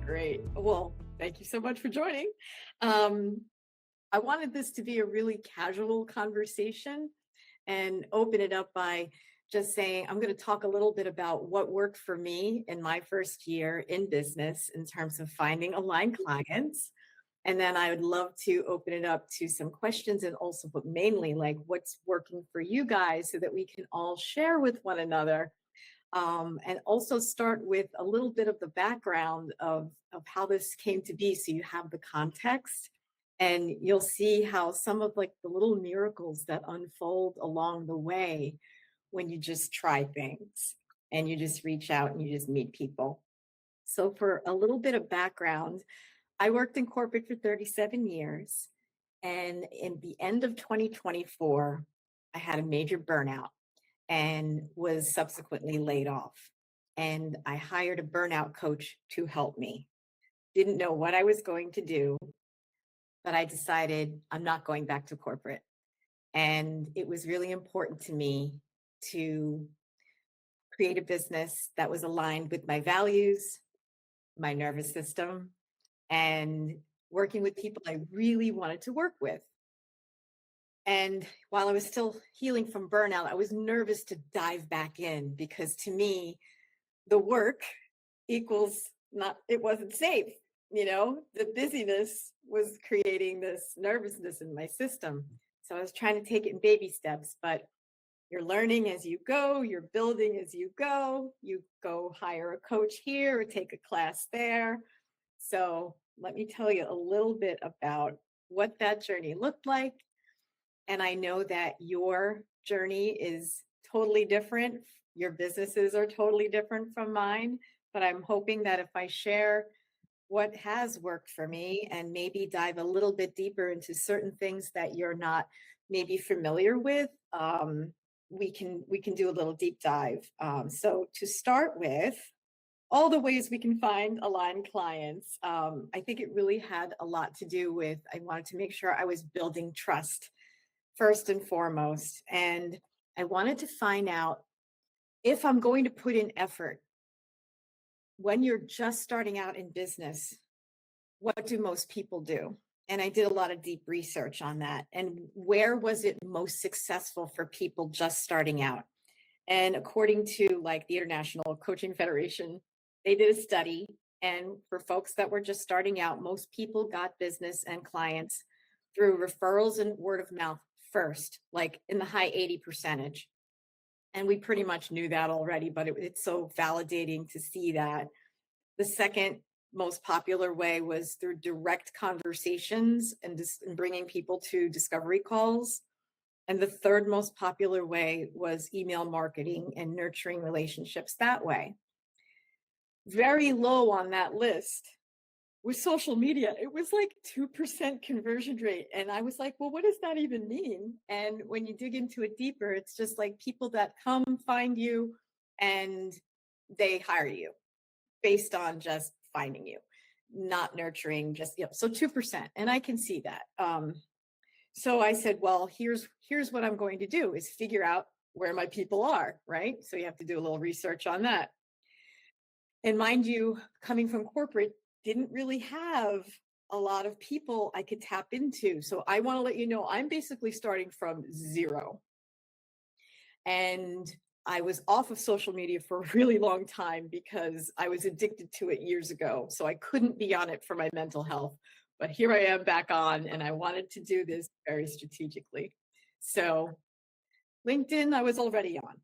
Great. Well, thank you so much for joining. Um, I wanted this to be a really casual conversation and open it up by just saying I'm going to talk a little bit about what worked for me in my first year in business in terms of finding aligned clients. And then I would love to open it up to some questions and also, but mainly like what's working for you guys so that we can all share with one another, and also start with a little bit of the background of how this came to be so you have the context and you'll see how some of like the little miracles that unfold along the way when you just try things and you just reach out and you just meet people. So for a little bit of background, I worked in corporate for 37 years, and in the end of 2024 I had a major burnout and was subsequently laid off. And I hired a burnout coach to help me. Didn't know what I was going to do, but I decided I'm not going back to corporate. And it was really important to me to create a business that was aligned with my values, my nervous system, and working with people I really wanted to work with. And while I was still healing from burnout, I was nervous to dive back in because to me, the work equals not, it wasn't safe. The busyness was creating this nervousness in my system. So I was trying to take it in baby steps, but you're learning as you go, you're building as you go. You go hire a coach here or take a class there. So let me tell you a little bit about what that journey looked like. And I know that your journey is totally different. Your businesses are totally different from mine. But I'm hoping that if I share what has worked for me and maybe dive a little bit deeper into certain things that you're not maybe familiar with, we can do a little deep dive. So to start with, all the ways we can find aligned clients, I think it really had a lot to do with I wanted to make sure I was building trust first and foremost. And I wanted to find out if I'm going to put in effort when you're just starting out in business, what do most people do? And I did a lot of deep research on that. And where was it most successful for people just starting out? And according to like the International Coaching Federation, they did a study. And for folks that were just starting out, most people got business and clients through referrals and word of mouth first, like in the high 80%. And we pretty much knew that already, but it's so validating to see that. The second most popular way was through direct conversations and bringing people to discovery calls. And the third most popular way was email marketing and nurturing relationships that way. Very low on that list with social media. It was like 2% conversion rate. And I was like, well, what does that even mean? And when you dig into it deeper, it's just like people that come find you and they hire you based on just finding you, not nurturing, just, so 2%. And I can see that. So I said, well, here's what I'm going to do is figure out where my people are, right? So you have to do a little research on that. And mind you, coming from corporate, didn't really have a lot of people I could tap into. So I want to let you know, I'm basically starting from zero. And I was off of social media for a really long time because I was addicted to it years ago. So I couldn't be on it for my mental health. But here I am back on, and I wanted to do this very strategically. So LinkedIn, I was already on.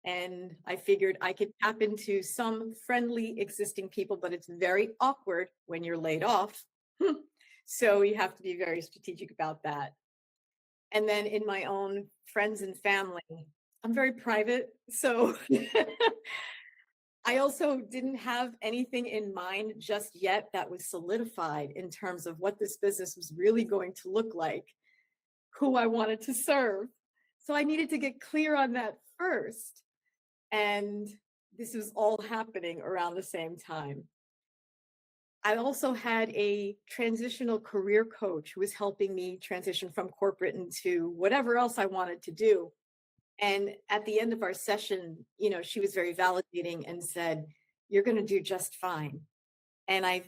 And I figured I could tap into some friendly existing people, but it's very awkward when you're laid off. So you have to be very strategic about that. And then in my own friends and family, I'm very private. So I also didn't have anything in mind just yet that was solidified in terms of what this business was really going to look like, who I wanted to serve. So I needed to get clear on that first. And this was all happening around the same time. I also had a transitional career coach who was helping me transition from corporate into whatever else I wanted to do. And at the end of our session, she was very validating and said, you're going to do just fine. And I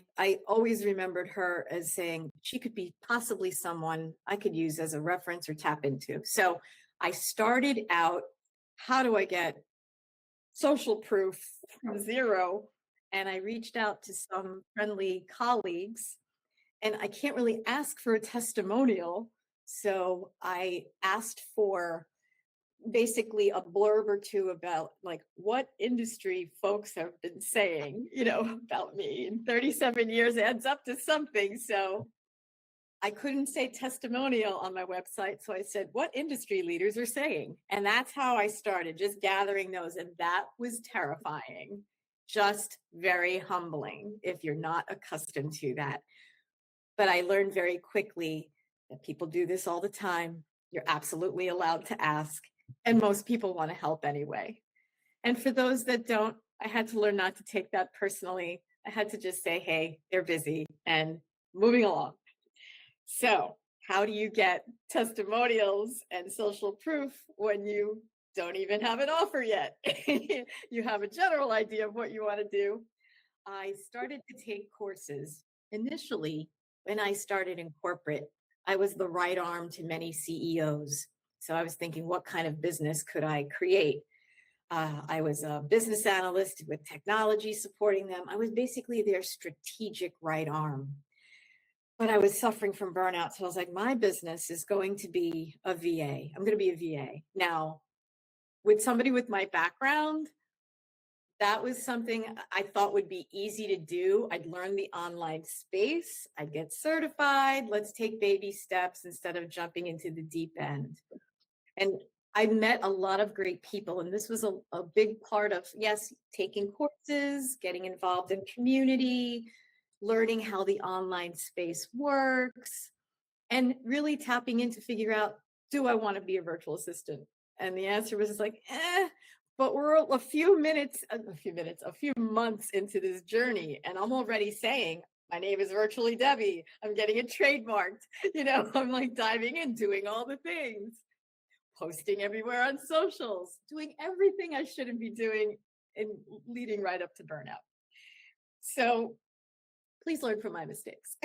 always remembered her as saying she could be possibly someone I could use as a reference or tap into. So I started out, how do I get social proof from zero? And I reached out to some friendly colleagues, and I can't really ask for a testimonial. So I asked for basically a blurb or two about like what industry folks have been saying, about me. And 37 years adds up to something. So I couldn't say testimonial on my website. So I said, what industry leaders are saying? And that's how I started, just gathering those. And that was terrifying, just very humbling if you're not accustomed to that. But I learned very quickly that people do this all the time. You're absolutely allowed to ask. And most people want to help anyway. And for those that don't, I had to learn not to take that personally. I had to just say, hey, they're busy and moving along. So, how do you get testimonials and social proof when you don't even have an offer yet? You have a general idea of what you want to do. I started to take courses. Initially, when I started in corporate, I was the right arm to many CEOs. So I was thinking, what kind of business could I create? I was a business analyst with technology supporting them. I was basically their strategic right arm. But I was suffering from burnout. So I was like, my business is going to be a VA. I'm going to be a VA. Now, with somebody with my background, that was something I thought would be easy to do. I'd learn the online space, I'd get certified. Let's take baby steps instead of jumping into the deep end. And I met a lot of great people. And this was a big part of, yes, taking courses, getting involved in community, learning how the online space works, and really tapping in to figure out, do I want to be a virtual assistant? And the answer was like, but we're a few months into this journey. And I'm already saying, my name is Virtually Debbie. I'm getting it trademarked. I'm like diving in, doing all the things, posting everywhere on socials, doing everything I shouldn't be doing and leading right up to burnout. So please learn from my mistakes.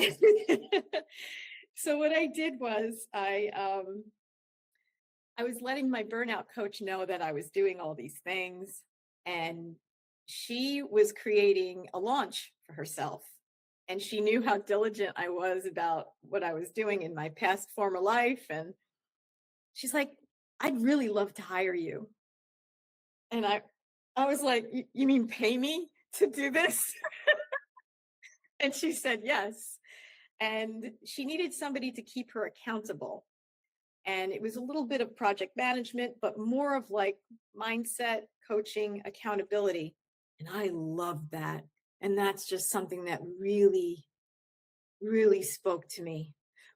So what I did was I was letting my burnout coach know that I was doing all these things, and she was creating a launch for herself. And she knew how diligent I was about what I was doing in my past former life. And she's like, I'd really love to hire you. And I was like, you mean pay me to do this? And she said, yes. And she needed somebody to keep her accountable. And it was a little bit of project management, but more of like mindset, coaching, accountability. And I love that. And that's just something that really, really spoke to me.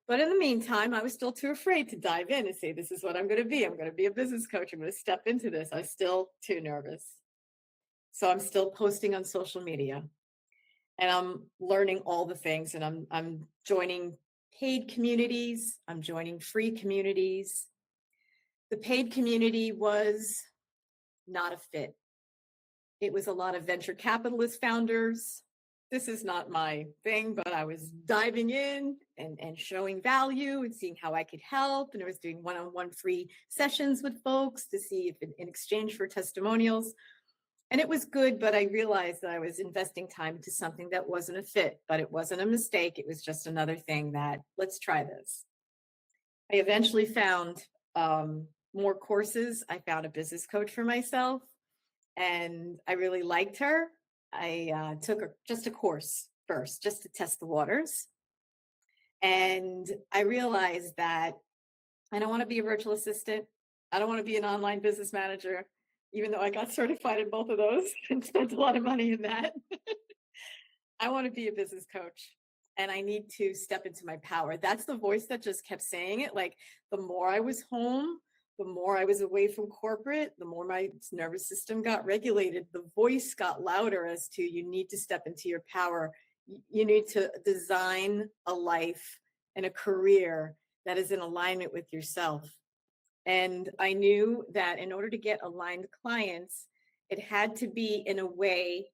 But in the meantime, I was still too afraid to dive in and say, this is what I'm going to be. I'm going to be a business coach. I'm going to step into this. I was still too nervous. So I'm still posting on social media, and I'm learning all the things, and I'm joining paid communities. I'm joining free communities. The paid community was not a fit. It was a lot of venture capitalist founders. This is not my thing, but I was diving in and showing value and seeing how I could help. And I was doing one-on-one free sessions with folks to see if in exchange for testimonials. And it was good, but I realized that I was investing time into something that wasn't a fit, but it wasn't a mistake. It was just another thing that, let's try this. I eventually found more courses. I found a business coach for myself, and I really liked her. I took just a course first, just to test the waters. And I realized that I don't want to be a virtual assistant. I don't want to be an online business manager, even though I got certified in both of those and spent a lot of money in that. I want to be a business coach, and I need to step into my power. That's the voice that just kept saying it. Like the more I was home, the more I was away from corporate, the more my nervous system got regulated. The voice got louder as to, you need to step into your power. You need to design a life and a career that is in alignment with yourself. And I knew that in order to get aligned clients, it had to be in a way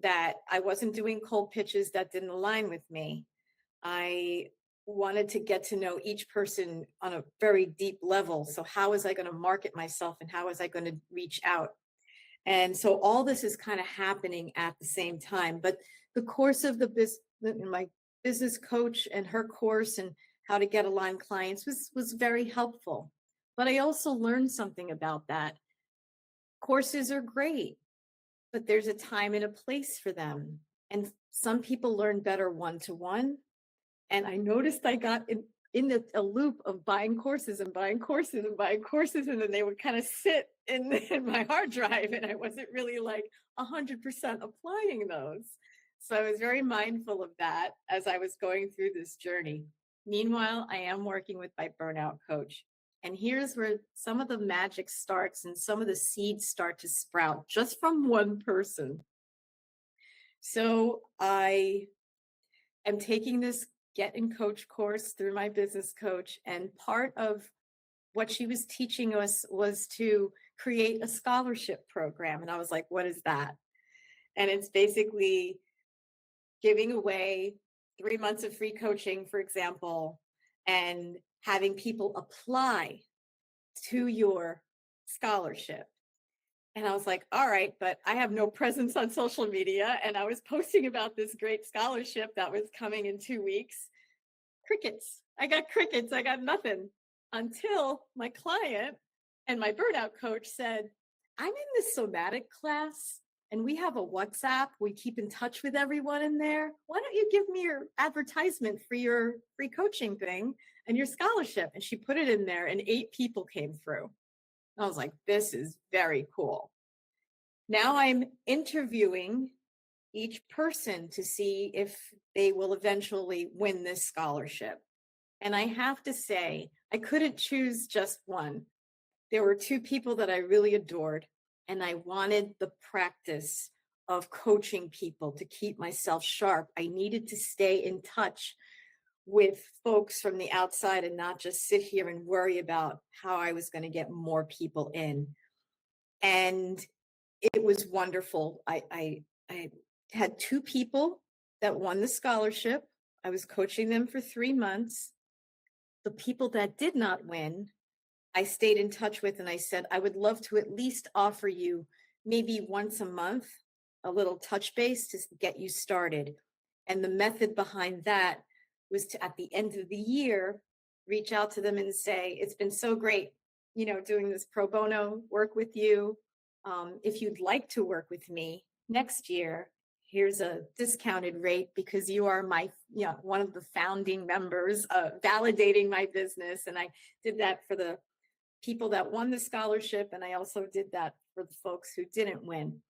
that I wasn't doing cold pitches that didn't align with me. I wanted to get to know each person on a very deep level. So, how was I going to market myself and how was I going to reach out? And so, all this is kind of happening at the same time. But the course of my business coach and her course and how to get aligned clients was very helpful. But I also learned something about that. Courses are great, but there's a time and a place for them. And some people learn better one to one, and I noticed I got a loop of buying courses and buying courses and buying courses, and then they would kind of sit in my hard drive, and I wasn't really like 100% applying those. So I was very mindful of that as I was going through this journey. Meanwhile, I am working with my burnout coach. And here's where some of the magic starts and some of the seeds start to sprout just from one person. So I am taking this Get in Coach course through my business coach. And part of what she was teaching us was to create a scholarship program. And I was like, what is that? And it's basically giving away 3 months of free coaching, for example, and having people apply to your scholarship. And I was like, all right, but I have no presence on social media. And I was posting about this great scholarship that was coming in 2 weeks. Crickets. I got crickets. I got nothing until my client and my burnout coach said, I'm in this somatic class and we have a WhatsApp. We keep in touch with everyone in there. Why don't you give me your advertisement for your free coaching thing and your scholarship? And she put it in there and 8 people came through. I was like, this is very cool. Now I'm interviewing each person to see if they will eventually win this scholarship. And I have to say, I couldn't choose just one. There were 2 people that I really adored, and I wanted the practice of coaching people to keep myself sharp. I needed to stay in touch with folks from the outside and not just sit here and worry about how I was going to get more people in. And it was wonderful. I had 2 people that won the scholarship. I was coaching them for 3 months. The people that did not win, I stayed in touch with, and I said, I would love to at least offer you maybe once a month, a little touch base to get you started. And the method behind that was to, at the end of the year, reach out to them and say, it's been so great, doing this pro bono work with you. If you'd like to work with me next year, here's a discounted rate because you are one of the founding members, validating my business. And I did that for the people that won the scholarship. And I also did that for the folks who didn't win.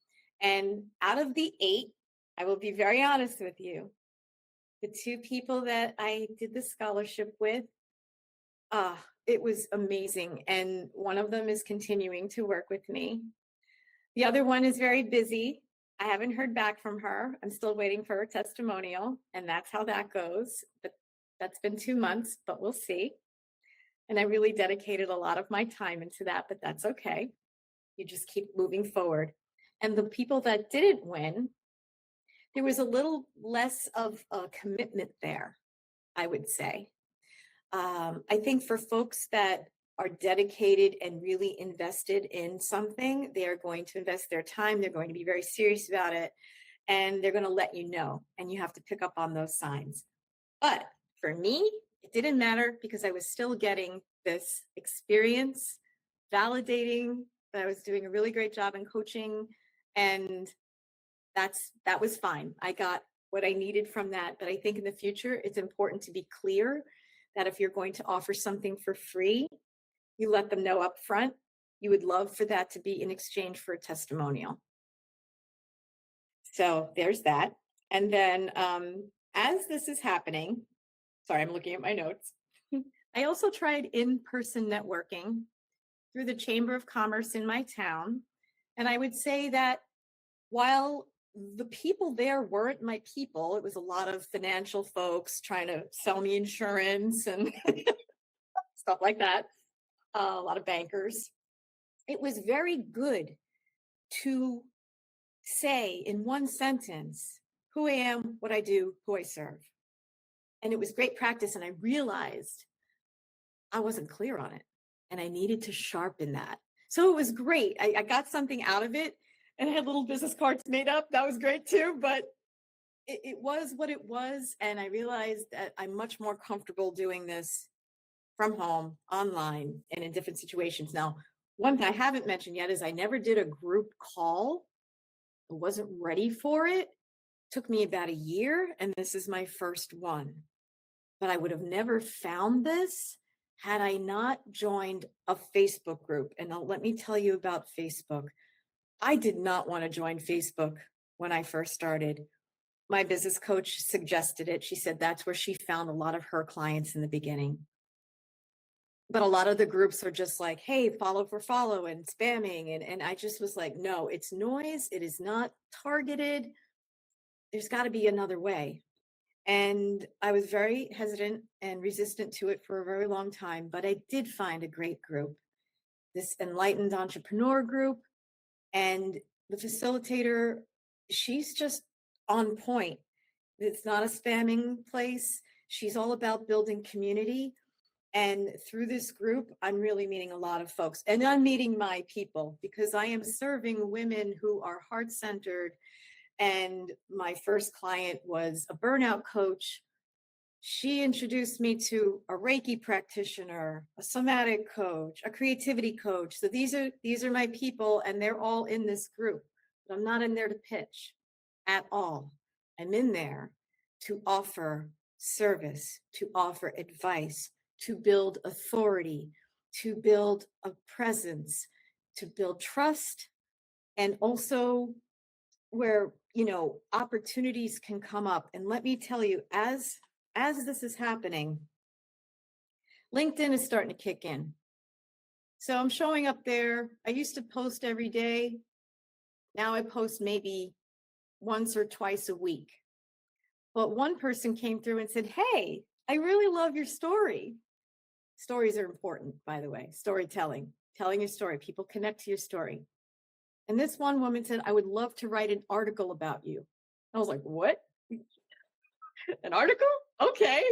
And out of the 8, I will be very honest with you, the 2 people that I did the scholarship with, it was amazing. And one of them is continuing to work with me. The other one is very busy. I haven't heard back from her. I'm still waiting for her testimonial, and that's how that goes. But that's been 2 months, but we'll see. And I really dedicated a lot of my time into that, but that's okay. You just keep moving forward. And the people that didn't win, there was a little less of a commitment there, I would say. I think for folks that are dedicated and really invested in something, they are going to invest their time. They're going to be very serious about it, and they're going to let you know. And you have to pick up on those signs. But for me, it didn't matter because I was still getting this experience, validating that I was doing a really great job in coaching. And that was fine. I got what I needed from that. But I think in the future, it's important to be clear that if you're going to offer something for free, you let them know up front. You would love for that to be in exchange for a testimonial. So there's that. And then as this is happening, sorry, I'm looking at my notes. I also tried in-person networking through the Chamber of Commerce in my town. And I would say that while the people there weren't my people, it was a lot of financial folks trying to sell me insurance and stuff like that, a lot of bankers. It was very good to say in one sentence who I am, what I do, who I serve. And it was great practice. And I realized I wasn't clear on it and I needed to sharpen that. So it was great. I got something out of it and I had little business cards made up. That was great too. But it was what it was. And I realized that I'm much more comfortable doing this from home, online, and in different situations. Now, one thing I haven't mentioned yet is I never did a group call. I wasn't ready for it. Took me about a year, and this is my first one. But I would have never found this had I not joined a Facebook group. And now let me tell you about Facebook. I did not want to join Facebook when I first started. My business coach suggested it. She said that's where she found a lot of her clients in the beginning. But a lot of the groups are just like, hey, follow for follow and spamming. And I just was like, no, it's noise. It is not targeted. There's got to be another way. And I was very hesitant and resistant to it for a very long time, but I did find a great group, this enlightened entrepreneur group. And the facilitator, she's just on point. It's not a spamming place. She's all about building community. And through this group, I'm really meeting a lot of folks. And I'm meeting my people because I am serving women who are heart-centered. And my first client was a burnout coach. She introduced me to a Reiki practitioner, a somatic coach, a creativity coach. So these are my people, and they're all in this group. But I'm not in there to pitch at all. I'm in there to offer service, to offer advice, to build authority, to build a presence, to build trust, and also where, opportunities can come up. And let me tell you, as this is happening, LinkedIn is starting to kick in. So I'm showing up there. I used to post every day. Now I post maybe once or twice a week. But one person came through and said, hey, I really love your story. Stories are important, by the way, storytelling, telling your story. People connect to your story. And this one woman said, I would love to write an article about you. I was like, what? An article? Okay.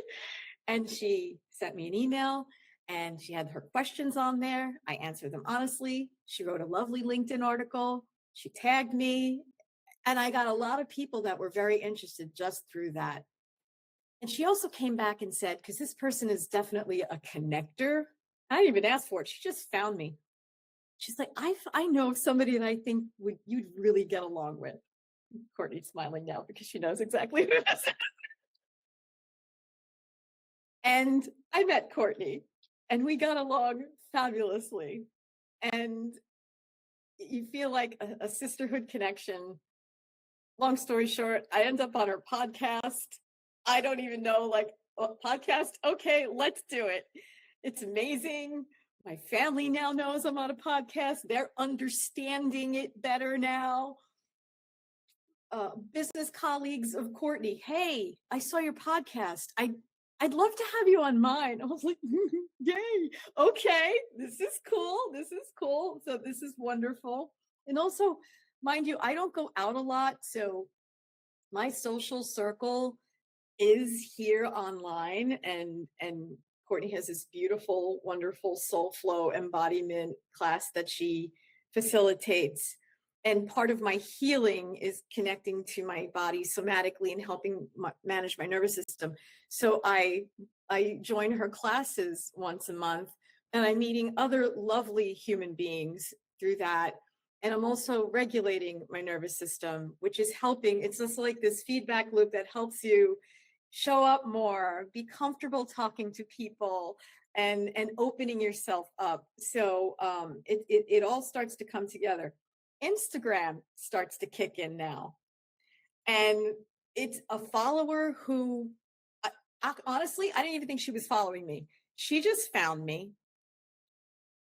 And she sent me an email and she had her questions on there. I answered them honestly. She wrote a lovely LinkedIn article. She tagged me. And I got a lot of people that were very interested just through that. And she also came back and said, because this person is definitely a connector. I didn't even ask for it. She just found me. She's like, I know somebody that I think you'd really get along with. Courtney's smiling now because she knows exactly who this is. And I met Courtney and we got along fabulously. And you feel like a sisterhood connection. Long story short, I end up on her podcast. I don't even know, podcast. Okay, let's do it. It's amazing. My family now knows I'm on a podcast. They're understanding it better now. Business colleagues of Courtney, hey, I saw your podcast. I'd love to have you on mine. I was like, yay, okay, this is cool. This is cool. So this is wonderful. And also, mind you, I don't go out a lot. So my social circle is here online, and Courtney has this beautiful, wonderful soul flow embodiment class that she facilitates. And part of my healing is connecting to my body somatically and helping manage my nervous system. So I join her classes once a month, and I'm meeting other lovely human beings through that. And I'm also regulating my nervous system, which is helping. It's just like this feedback loop that helps you show up more, be comfortable talking to people, and opening yourself up. So it all starts to come together. Instagram starts to kick in now. And it's a follower who, honestly, I didn't even think she was following me. She just found me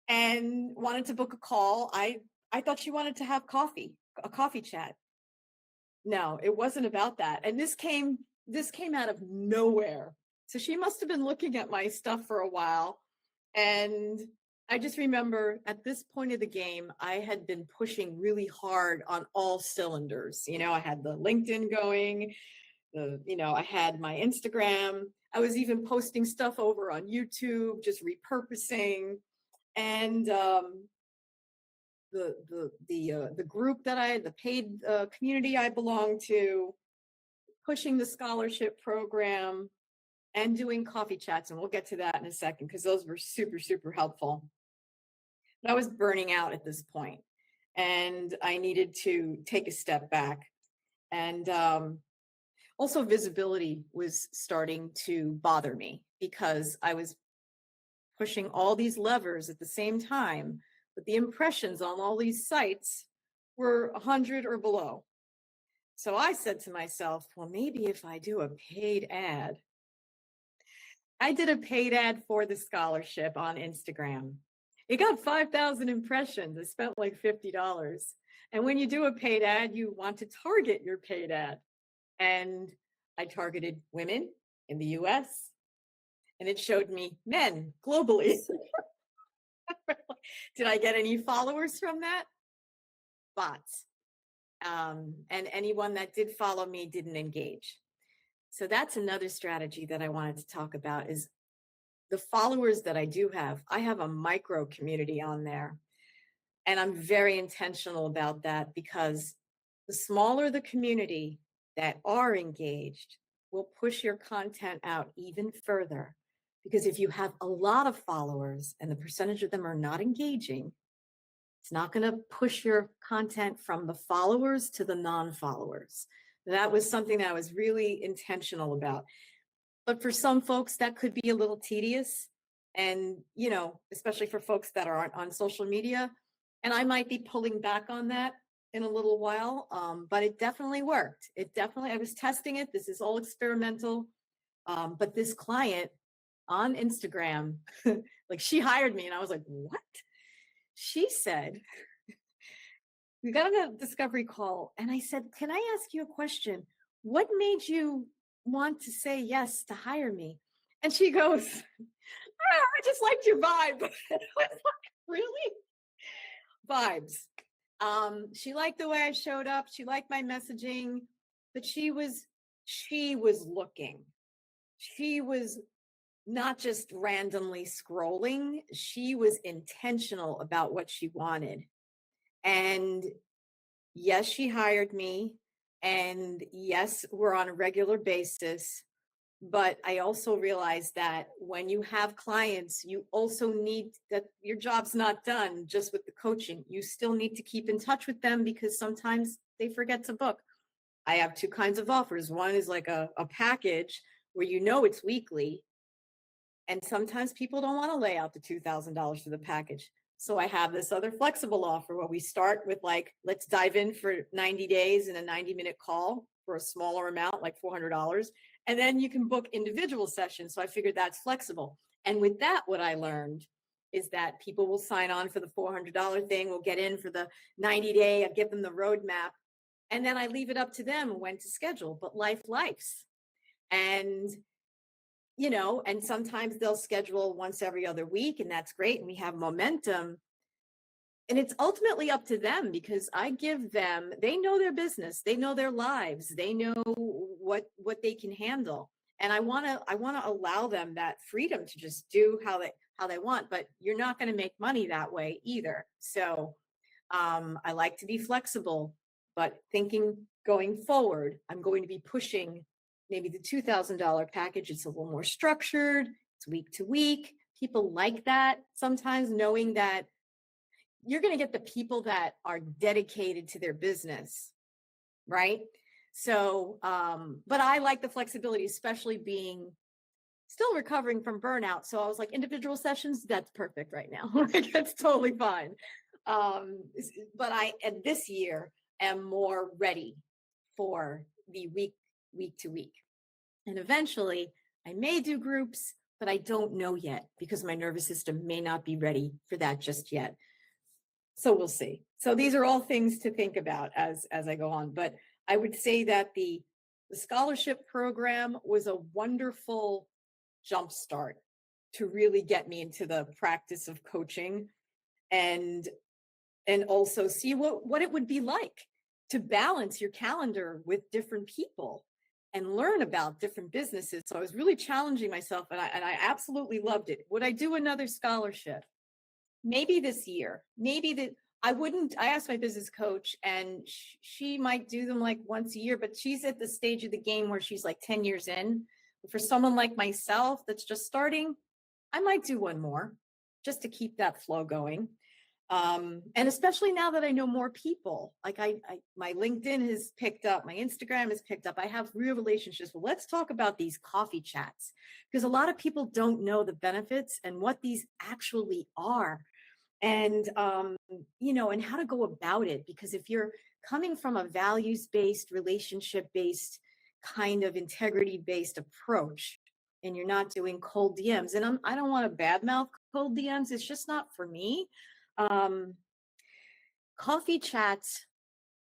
and wanted to book a call. I thought she wanted to have a coffee chat. No, it wasn't about that. And this came out of nowhere. So she must have been looking at my stuff for a while. And I just remember at this point of the game, I had been pushing really hard on all cylinders. I had the LinkedIn going, I had my Instagram. I was even posting stuff over on YouTube, just repurposing. And the group the paid community I belong to, pushing the scholarship program, and doing coffee chats. And we'll get to that in a second because those were super, super helpful. But I was burning out at this point, and I needed to take a step back. And also, visibility was starting to bother me because I was pushing all these levers at the same time, but the impressions on all these sites were 100 or below. So I said to myself, well, maybe if I do a paid ad. I did a paid ad for the scholarship on Instagram. It got 5,000 impressions. I spent like $50. And when you do a paid ad, you want to target your paid ad. And I targeted women in the US, and it showed me men globally. Did I get any followers from that? Bots. And anyone that did follow me didn't engage. So that's another strategy that I wanted to talk about is the followers that I do have. I have a micro community on there, and I'm very intentional about that because the smaller the community that are engaged will push your content out even further. Because if you have a lot of followers and the percentage of them are not engaging, it's not going to push your content from the followers to the non-followers. That was something that I was really intentional about. But for some folks, that could be a little tedious. And, especially for folks that are on social media. And I might be pulling back on that in a little while. But it definitely worked. I was testing it. This is all experimental. But this client on Instagram, like she hired me and I was like, what? She said, we got on a discovery call and I said, can I ask you a question? What made you want to say yes to hire me? And she goes, I just liked your vibe. I was like, really? Vibes. She liked the way I showed up. She liked my messaging, but she was looking. She was not just randomly scrolling. She was intentional about what she wanted. And yes, she hired me. And yes, we're on a regular basis. But I also realized that when you have clients, you also need that your job's not done just with the coaching. You still need to keep in touch with them because sometimes they forget to book. I have two kinds of offers. One is like a package where it's weekly. And sometimes people don't want to lay out the $2,000 for the package. So I have this other flexible offer where we start with let's dive in for 90 days in a 90-minute call for a smaller amount, like $400. And then you can book individual sessions. So I figured that's flexible. And with that, what I learned is that people will sign on for the $400 thing, will get in for the 90-day, I give them the roadmap, and then I leave it up to them when to schedule. But life's. And and sometimes they'll schedule once every other week, and that's great. And we have momentum. And it's ultimately up to them because I give them, they know their business, they know their lives, they know what they can handle. And I want to allow them that freedom to just do how they want, but you're not going to make money that way either. So I like to be flexible, but thinking going forward, I'm going to be pushing maybe the $2,000 package. It's a little more structured. It's week to week. People like that sometimes, knowing that you're going to get the people that are dedicated to their business, right? So, but I like the flexibility, especially being still recovering from burnout. So I was like, individual sessions, that's perfect right now. That's totally fine. But and this year am more ready for the week to week. And eventually I may do groups, but I don't know yet because my nervous system may not be ready for that just yet. So we'll see. So these are all things to think about as I go on. But I would say that the scholarship program was a wonderful jumpstart to really get me into the practice of coaching, and also see what it would be like to balance your calendar with different people and learn about different businesses. So I was really challenging myself, and I absolutely loved it. Would I do another scholarship? Maybe this year. Maybe that I wouldn't. I asked my business coach, and she might do them like once a year, but she's at the stage of the game where she's like 10 years in. For someone like myself that's just starting, I might do one more just to keep that flow going. And especially now that I know more people, like my LinkedIn has picked up, my Instagram has picked up. I have real relationships. Well, let's talk about these coffee chats, because a lot of people don't know the benefits and what these actually are, and and how to go about it. Because if you're coming from a values-based, relationship-based, kind of integrity-based approach, and you're not doing cold DMs, and I don't want to badmouth cold DMs, it's just not for me. um, Coffee chats,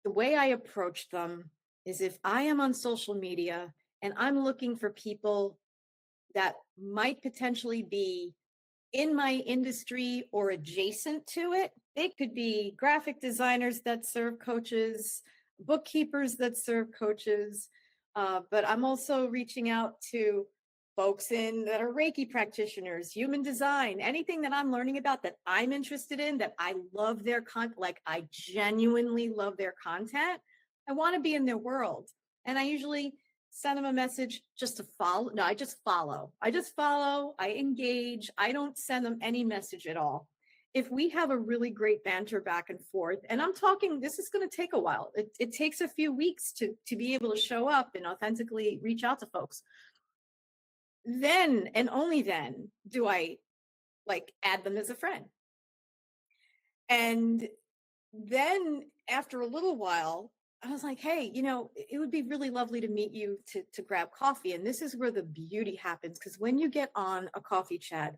the way I approach them is, if I am on social media and I'm looking for people that might potentially be in my industry or adjacent to it. They could be graphic designers that serve coaches, bookkeepers that serve coaches, but I'm also reaching out to folks in that are Reiki practitioners, human design, anything that I'm learning about that I'm interested in, that I love their content, like I genuinely love their content. I want to be in their world. And I usually send them a message just to follow. No, I just follow. I engage. I don't send them any message at all. If we have a really great banter back and forth, and I'm talking, this is going to take a while. It takes a few weeks to be able to show up and authentically reach out to folks. Then and only then do I like add them as a friend. And then after a little while, I was like, hey, it would be really lovely to meet you to grab coffee. And this is where the beauty happens, because when you get on a coffee chat,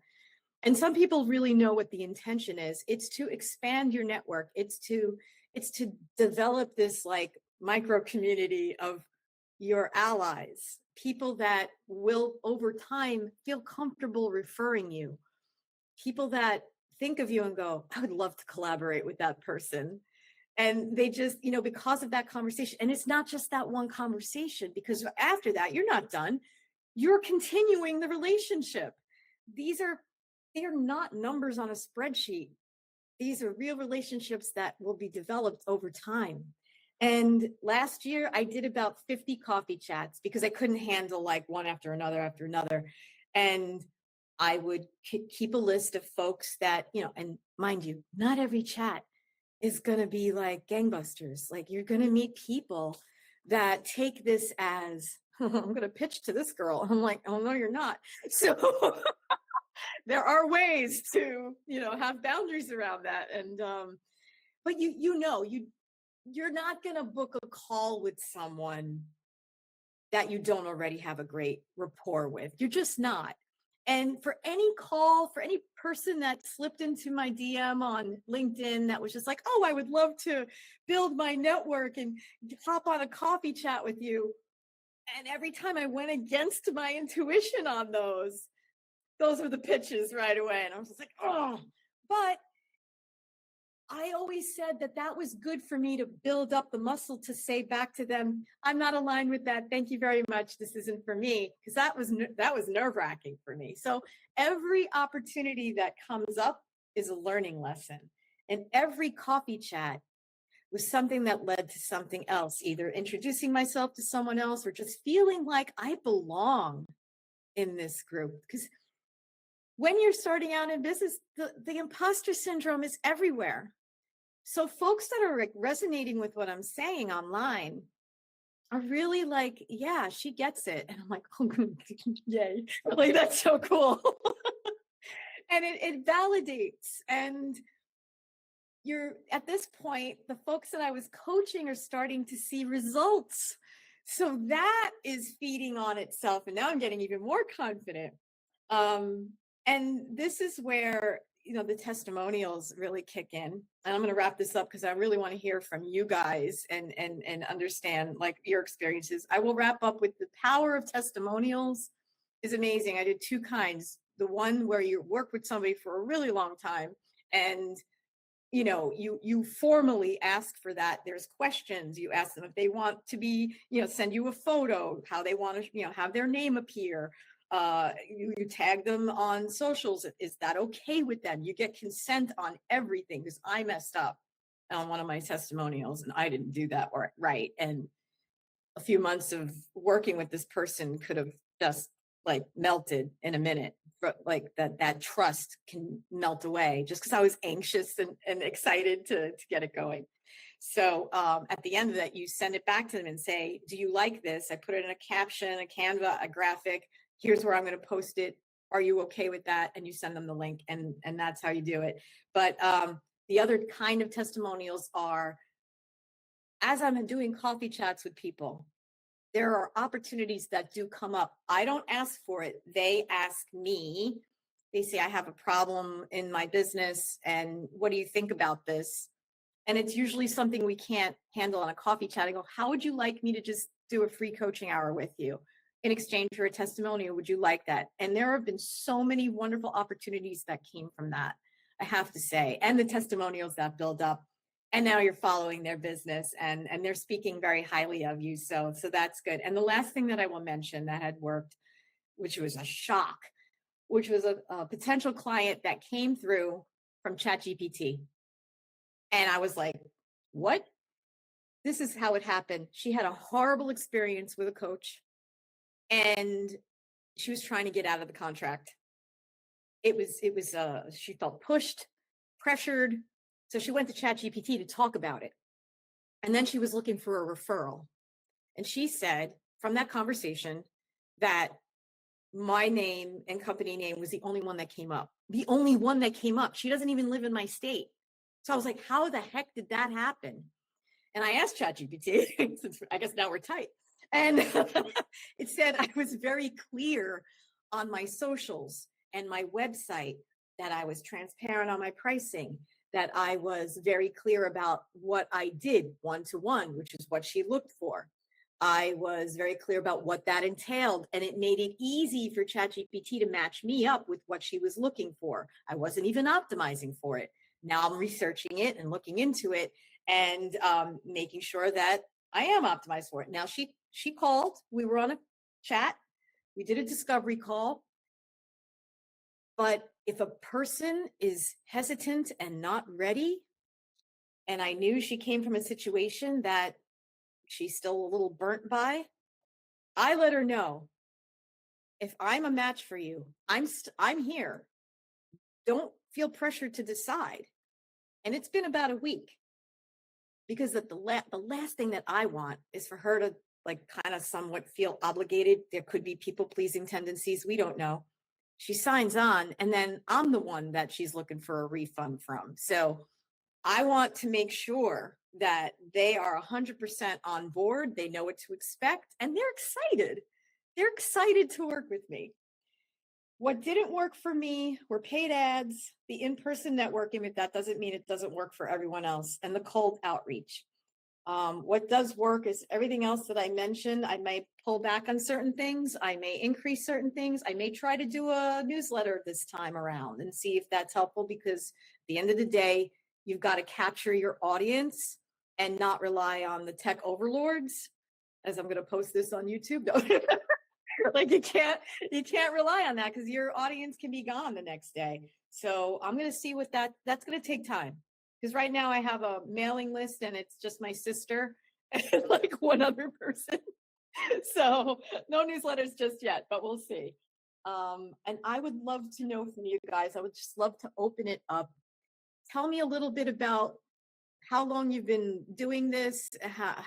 and some people really know what the intention is, it's to expand your network. It's to develop this like micro community of your allies, people that will over time feel comfortable referring you, people that think of you and go, I would love to collaborate with that person. And they just, because of that conversation, and it's not just that one conversation, because after that, you're not done. You're continuing the relationship. They are not numbers on a spreadsheet. These are real relationships that will be developed over time. And last year I did about 50 coffee chats because I couldn't handle like one after another. And I would keep a list of folks that, and mind you, not every chat is going to be like gangbusters. Like, you're going to meet people that take this as, I'm going to pitch to this girl. I'm like, oh no, you're not. So there are ways to, have boundaries around that. And, but you're not going to book a call with someone that you don't already have a great rapport with. You're just not. And for any call, for any person that slipped into my DM on LinkedIn that was just like, oh, I would love to build my network and hop on a coffee chat with you. And every time I went against my intuition on those were the pitches right away. And I was just like, oh, but I always said that was good for me to build up the muscle to say back to them, I'm not aligned with that. Thank you very much. This isn't for me. Because that was nerve-wracking for me. So every opportunity that comes up is a learning lesson. And every coffee chat was something that led to something else, either introducing myself to someone else or just feeling like I belong in this group. Because when you're starting out in business, the imposter syndrome is everywhere. So folks that are like resonating with what I'm saying online are really like, yeah, she gets it. And I'm like, oh, yay. Like, that's so cool. And it validates. And you're at this point, the folks that I was coaching are starting to see results. So that is feeding on itself. And now I'm getting even more confident. And this is where, the testimonials really kick in. And I'm going to wrap this up because I really want to hear from you guys and understand like your experiences. I will wrap up with the power of testimonials is amazing. I did two kinds. the one where you work with somebody for a really long time, and you formally ask for that. There's questions. You ask them if they want to be, send you a photo, how they want to, have their name appear. You tag them on socials. Is that okay with them? You get consent on everything, because I messed up on one of my testimonials and I didn't do that right. And a few months of working with this person could have just like melted in a minute. But like that trust can melt away just because I was anxious and excited to get it going. So at the end of that, you send it back to them and say, do you like this? I put it in a caption, a Canva, a graphic. Here's where I'm going to post it. Are you okay with that? And you send them the link, and that's how you do it. But the other kind of testimonials are, as I'm doing coffee chats with people, there are opportunities that do come up. I don't ask for it. They ask me. They say, I have a problem in my business, and what do you think about this? And it's usually something we can't handle on a coffee chat. I go, how would you like me to just do a free coaching hour with you in exchange for a testimonial? Would you like that? And there have been so many wonderful opportunities that came from that, I have to say, and the testimonials that build up. And now you're following their business, and they're speaking very highly of you. So that's good. And the last thing that I will mention that had worked, which was a shock, which was a potential client that came through from ChatGPT. And I was like, what? This is how it happened. She had a horrible experience with a coach, and she was trying to get out of the contract. She felt pushed, pressured. So she went to ChatGPT to talk about it. And then she was looking for a referral. And she said from that conversation that my name and company name was the only one that came up. The only one that came up. She doesn't even live in my state. So I was like, how the heck did that happen? And I asked ChatGPT, since I guess now we're tight. And it said I was very clear on my socials and my website, that I was transparent on my pricing, that I was very clear about what I did one-to-one, which is what she looked for. I was very clear about what that entailed, and it made it easy for ChatGPT to match me up with what she was looking for. I wasn't even optimizing for it. Now I'm researching it and looking into it, and making sure that I am optimized for it. Now she called, we were on a chat, we did a discovery call. But if a person is hesitant and not ready, and I knew she came from a situation that she's still a little burnt by, I let her know, if I'm a match for you, I'm here. Don't feel pressured to decide. And it's been about a week, because the last thing that I want is for her to like kind of somewhat feel obligated. There could be people pleasing tendencies. We don't know. She signs on, and then I'm the one that she's looking for a refund from. So I want to make sure that they are 100% on board. They know what to expect, and they're excited. They're excited to work with me. What didn't work for me were paid ads, the in-person networking, but that doesn't mean it doesn't work for everyone else, and the cold outreach. What does work is everything else that I mentioned. I may pull back on certain things. I may increase certain things. I may try to do a newsletter this time around and see if that's helpful, because at the end of the day, you've got to capture your audience and not rely on the tech overlords, as I'm going to post this on YouTube. Like you can't rely on that, because your audience can be gone the next day. So I'm going to see what that's going to take time. Because right now I have a mailing list, and it's just my sister and like one other person. So no newsletters just yet, but we'll see. And I would love to know from you guys. I would just love to open it up. Tell me a little bit about how long you've been doing this,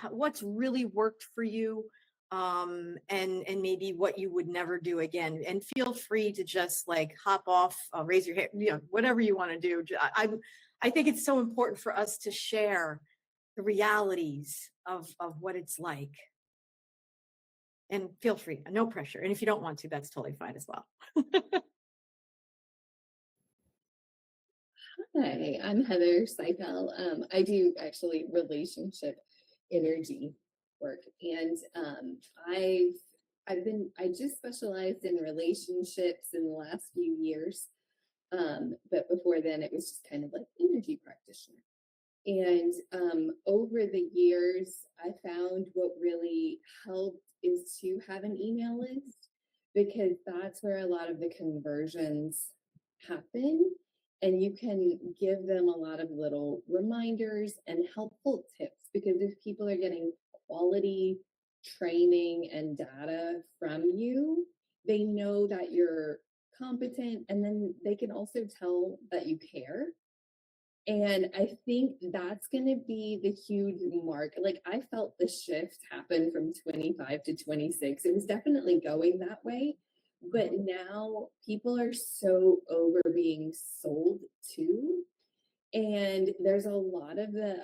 what's really worked for you, and maybe what you would never do again. And feel free to just like hop off, raise your hand, whatever you want to do. I think it's so important for us to share the realities of what it's like. And feel free, no pressure. And if you don't want to, that's totally fine as well. Hi, I'm Heather Seipel. I do actually relationship energy work, and I've I just specialized in relationships in the last few years. But before then it was just kind of like energy practitioner. And over the years, I found what really helped is to have an email list, because that's where a lot of the conversions happen. And you can give them a lot of little reminders and helpful tips, because if people are getting quality training and data from you, they know that you're competent, and then they can also tell that you care. And I think that's going to be the huge mark. Like, I felt the shift happen from 25 to 26. It was definitely going that way. But now people are so over being sold to. And there's a lot of the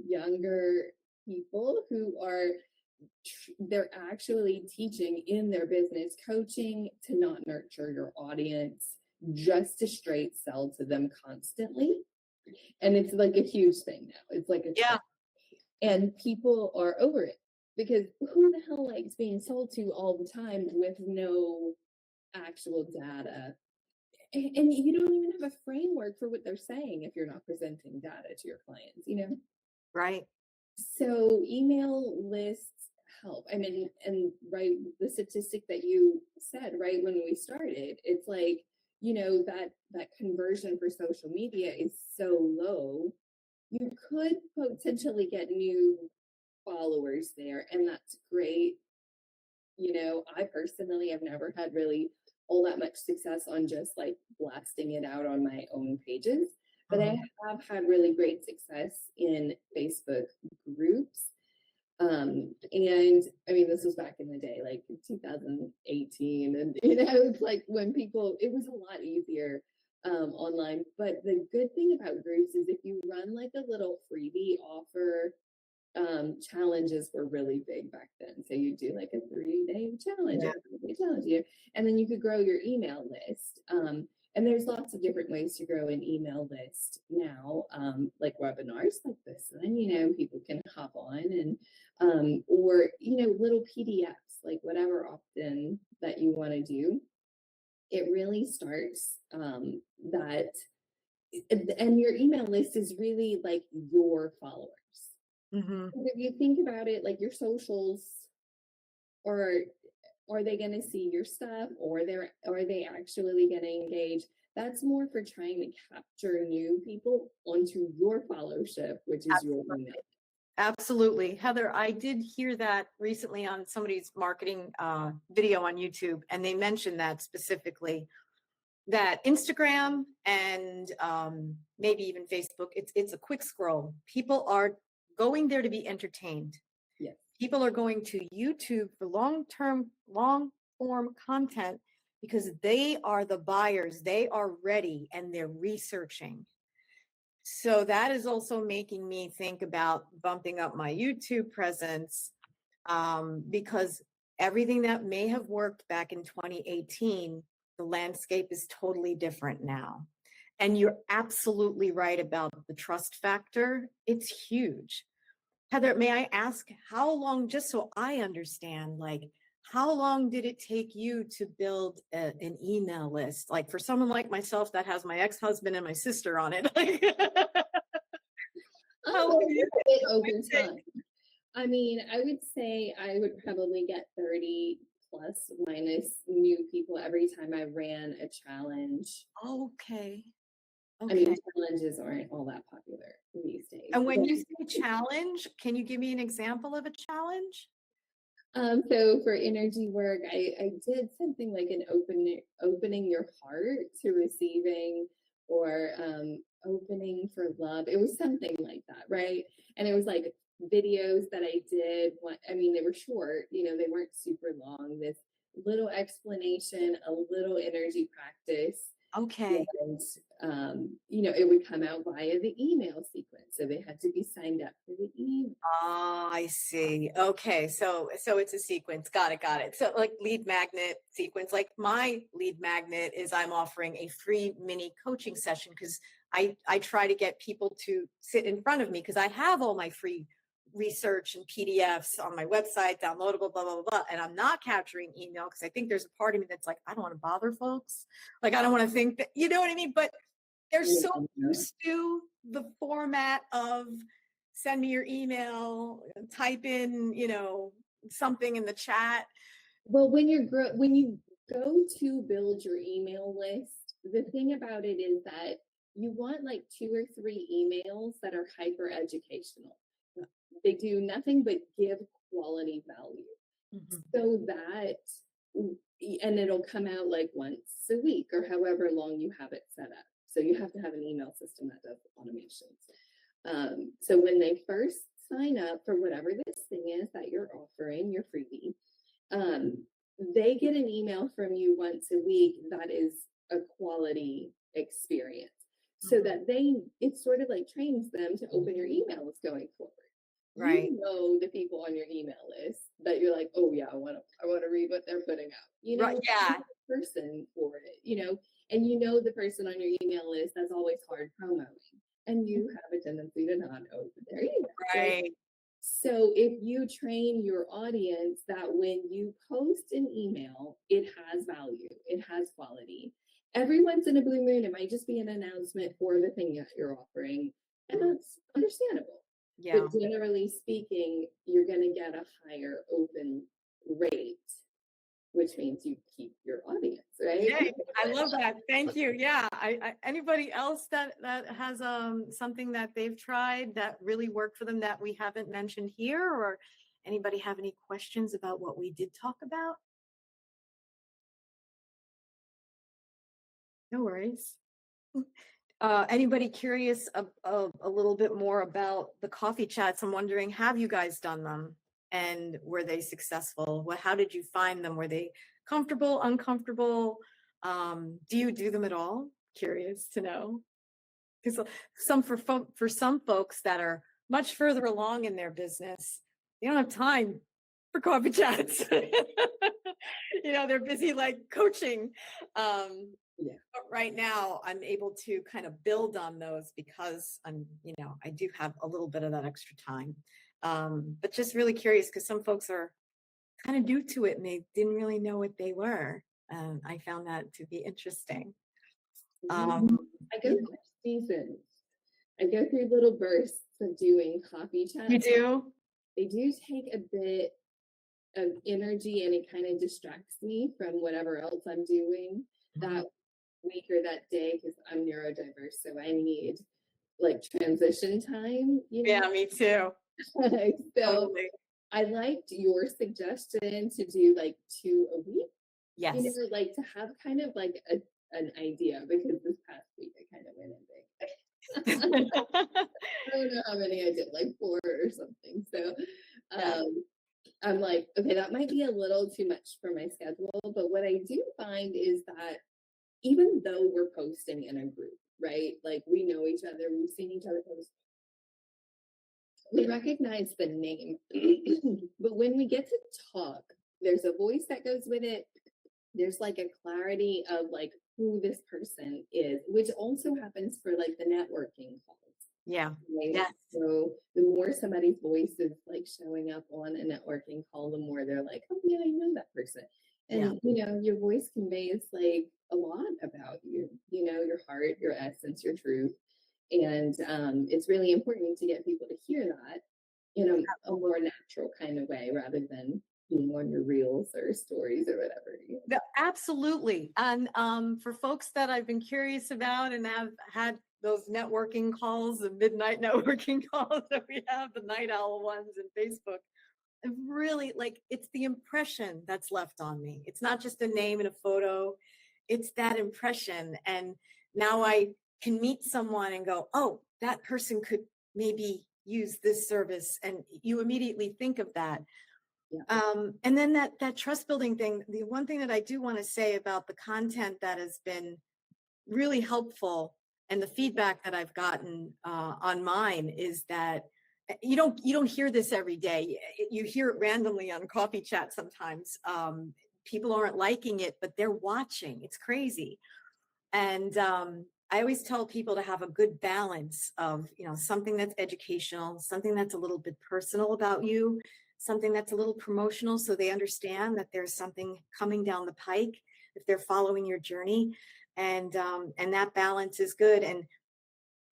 younger people who are, they're actually teaching in their business coaching to not nurture your audience, just to straight sell to them constantly. And it's like a huge thing now. It's like a Yeah. trend. And people are over it, because who the hell likes being sold to all the time with no actual data? And you don't even have a framework for what they're saying if you're not presenting data to your clients, you know? Right. So email lists help. I mean, and right, the statistic that you said right when we started, it's like, that conversion for social media is so low. You could potentially get new followers there, and that's great. I personally have never had really all that much success on just like blasting it out on my own pages, but I have had really great success in Facebook groups. And I mean, this was back in the day, like 2018, and it's like when it was a lot easier online. But the good thing about groups is if you run like a little freebie offer, challenges were really big back then. So you do like a 3-day challenge, Yeah. or a 3-day challenge, and then you could grow your email list. And there's lots of different ways to grow an email list now, like webinars like this one. People can hop on and or little PDFs, like whatever opt-in that you want to do. It really starts that, and your email list is really like your followers. Mm-hmm. If you think about it, like your socials, or are they going to see your stuff, or are they actually going to engage? That's more for trying to capture new people onto your followership, which is your email. Absolutely. Heather, I did hear that recently on somebody's marketing video on YouTube, and they mentioned that specifically, that Instagram and maybe even Facebook, it's a quick scroll. People are going there to be entertained. Yes. People are going to YouTube for long form content because they are the buyers. They are ready and they're researching. So that is also making me think about bumping up my YouTube presence, because everything that may have worked back in 2018, the landscape is totally different now. And you're absolutely right about the trust factor. It's huge. Heather, may I ask how long, just so I understand, like, how long did it take you to build an email list? Like, for someone like myself that has my ex-husband and my sister on it, like, how long did it over time. I mean, I would say I would probably get 30 plus minus new people every time I ran a challenge. Okay. I mean, Okay. challenges aren't all that popular these days. And when you say challenge, can you give me an example of a challenge? So for energy work, I did something like an opening your heart to receiving, or opening for love. It was something like that, right? And it was like videos that I did. I mean, they were short, they weren't super long. This little explanation, a little energy practice. Okay. And it would come out via the email sequence, so they had to be signed up for the email. Ah, I see. Okay. So it's a sequence. Got it. So like lead magnet sequence, like my lead magnet is I'm offering a free mini coaching session because I try to get people to sit in front of me because I have all my free research and PDFs on my website, downloadable, blah, blah, blah, blah. And I'm not capturing email because I think there's a part of me that's like, I don't want to bother folks. Like, I don't want to think that, you know what I mean? But they're so Yeah. used to the format of send me your email, type in, something in the chat. Well, when when you go to build your email list, the thing about it is that you want like 2 or 3 emails that are hyper educational. They do nothing but give quality value. Mhm. So that and it'll come out like once a week or however long you have it set up. So you have to have an email system that does automations. So when they first sign up for whatever this thing is that you're offering, your freebie, um, they get an email from you once a week that is a quality experience. So Mhm. that it sort of like trains them to open your emails going forward. Right. You know the people on your email list that you're like, oh yeah, I want to read what they're putting out. You Right. know, Yeah. the person for it, and you know the person on your email list that's always hard promoting. And you have a tendency to not open their email. Right? Right. So if you train your audience that when you post an email, it has value, it has quality. Every once in a blue moon, it might just be an announcement for the thing that you're offering, and that's understandable. But Yeah. generally speaking, you're going to get a higher open rate, which means you keep your audience, right? Yay. I love that. Thank you. Yeah. Anybody else that has something that they've tried that really worked for them that we haven't mentioned here, or anybody have any questions about what we did talk about? No worries. Anybody curious a little bit more about the coffee chats? I'm wondering, have you guys done them and were they successful? How did you find them? Were they comfortable, uncomfortable? Do you do them at all? Curious to know. Because for some folks that are much further along in their business, they don't have time for coffee chats. They're busy like coaching. Yeah. But right now, I'm able to kind of build on those because I do have a little bit of that extra time. But just really curious because some folks are kind of new to it and they didn't really know what they were. I found that to be interesting. I go through seasons. I go through little bursts of doing coffee You chats. do? They do take a bit of energy and it kind of distracts me from whatever else I'm doing that week or that day because I'm neurodiverse. So I need like transition time, Yeah, me too. so Totally. I liked your suggestion to do like 2 a week, Yes. like to have kind of like an idea because this past week I kind of went in big. I don't know how many I did, like 4 or something. So Yeah. I'm like, okay, that might be a little too much for my schedule. But what I do find is that even though we're posting in a group, right? Like we know each other, we've seen each other post, we recognize the name. But when we get to talk, there's a voice that goes with it. There's like a clarity of like who this person is, which also happens for like the networking calls. Yeah. Right. Yes. So the more somebody's voice is like showing up on a networking call, the more they're like, oh yeah, I know that person. Yeah. And your voice conveys like a lot about you, your heart, your essence, your truth. And it's really important to get people to hear that in a more natural kind of way rather than being on your reels or stories or whatever. Absolutely. And for folks that I've been curious about and have had those networking calls, the midnight networking calls that we have, the night owl ones and Facebook, and really like it's the impression that's left on me. It's not just a name and a photo, it's that impression. And now I can meet someone and go, oh, that person could maybe use this service. And you immediately think of that. Yeah. And then that trust building thing, the one thing that I do want to say about the content that has been really helpful and the feedback that I've gotten on mine is that you don't hear this every day. You hear it randomly on coffee chat sometimes. People aren't liking it, but they're watching. It's crazy. And I always tell people to have a good balance of, something that's educational, something that's a little bit personal about you, something that's a little promotional so they understand that there's something coming down the pike if they're following your journey. And that balance is good. And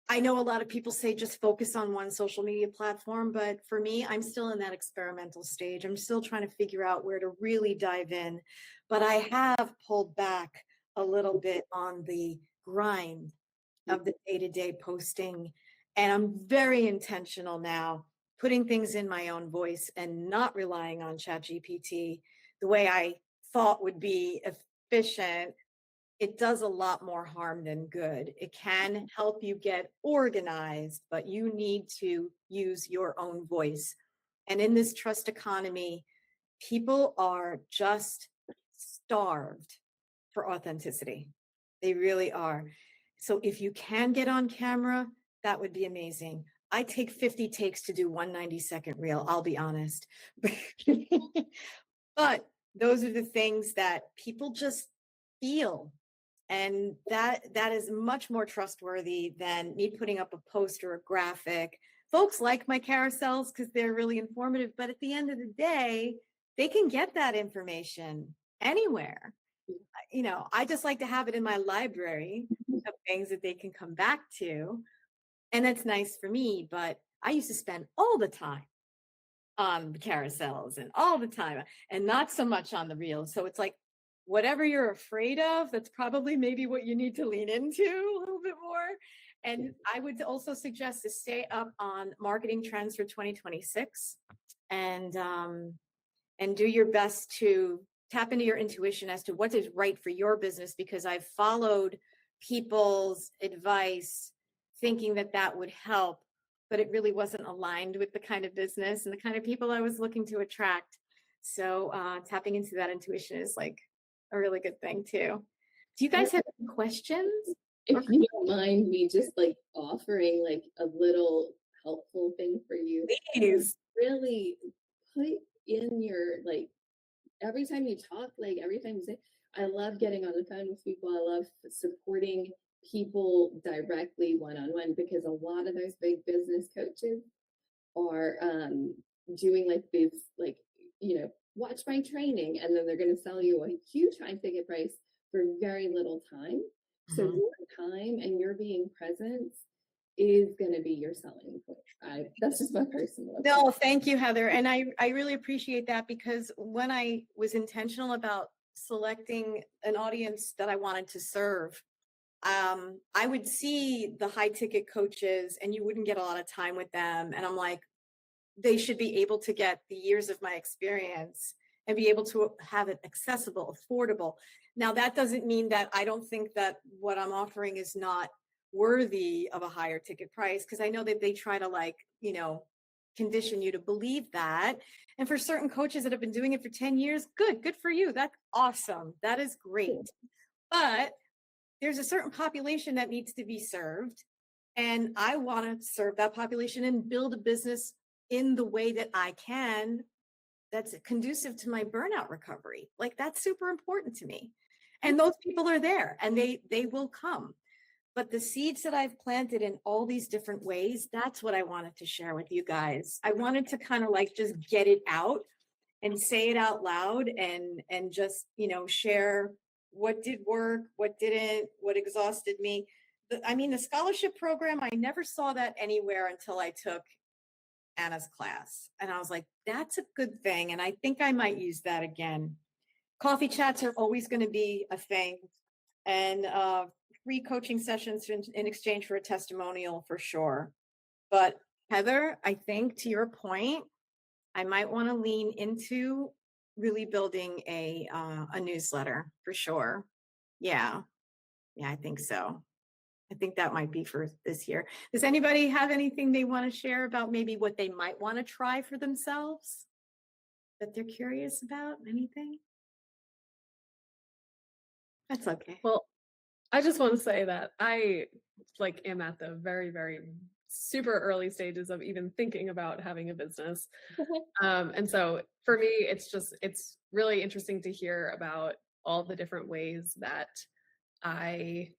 I know a lot of people say just focus on one social media platform, but for me, I'm still in that experimental stage. I'm still trying to figure out where to really dive in. But I have pulled back a little bit on the grind of the day-to-day posting. And I'm very intentional now, putting things in my own voice and not relying on ChatGPT the way I thought would be efficient. It does a lot more harm than good. It can help you get organized, but you need to use your own voice. And in this trust economy, people are just starved for authenticity. They really are. So if you can get on camera, that would be amazing. I take 50 takes to do one 90-second reel, I'll be honest. But those are the things that people just feel, and that is much more trustworthy than me putting up a post or a graphic. Folks like my carousels because they're really informative, but at the end of the day, they can get that information anywhere. I just like to have it in my library of things that they can come back to, and that's nice for me. But I used to spend all the time on the carousels and all the time and not so much on the reels. So it's like whatever you're afraid of, that's probably maybe what you need to lean into a little bit more. And I would also suggest to stay up on marketing trends for 2026 and do your best to tap into your intuition as to what is right for your business, because I've followed people's advice thinking that that would help, but it really wasn't aligned with the kind of business and the kind of people I was looking to attract. So tapping into that intuition is like a really good thing too. Do you guys have any questions? If you don't mind me just like offering like a little helpful thing for you, Please. really put in your like every time you talk, like every time you say, I love getting on the phone with people. I love supporting people directly one on one because a lot of those big business coaches are doing like this, like, watch my training, and then they're going to sell you a huge high ticket price for very little time. So your time and your being present is going to be your selling point. That's just my personal opinion. No, thank you, Heather. And I really appreciate that, because when I was intentional about selecting an audience that I wanted to serve, I would see the high ticket coaches and you wouldn't get a lot of time with them. And I'm like, they should be able to get the years of my experience and be able to have it accessible, affordable. Now, that doesn't mean that I don't think that what I'm offering is not worthy of a higher ticket price, because I know that they try to condition you to believe that. And for certain coaches that have been doing it for 10 years, good for you. That's awesome. That is great. But there's a certain population that needs to be served. And I want to serve that population and build a business in the way that I can that's conducive to my burnout recovery. Like, that's super important to me. And those people are there and they will come. But the seeds that I've planted in all these different ways, that's what I wanted to share with you guys. I wanted to kind of like just get it out and say it out loud and just, share what did work, what didn't, what exhausted me. The scholarship program, I never saw that anywhere until I took Anna's class. And I was like, that's a good thing. And I think I might use that again. Coffee chats are always going to be a thing. And free coaching sessions in exchange for a testimonial for sure. But Heather, I think to your point, I might want to lean into really building a newsletter for sure. Yeah, I think so. I think that might be for this year. Does anybody have anything they want to share about maybe what they might want to try for themselves that they're curious about? Anything? That's okay. Well, I just want to say that I am at the very, very super early stages of even thinking about having a business. And so for me, it's really interesting to hear about all the different ways that I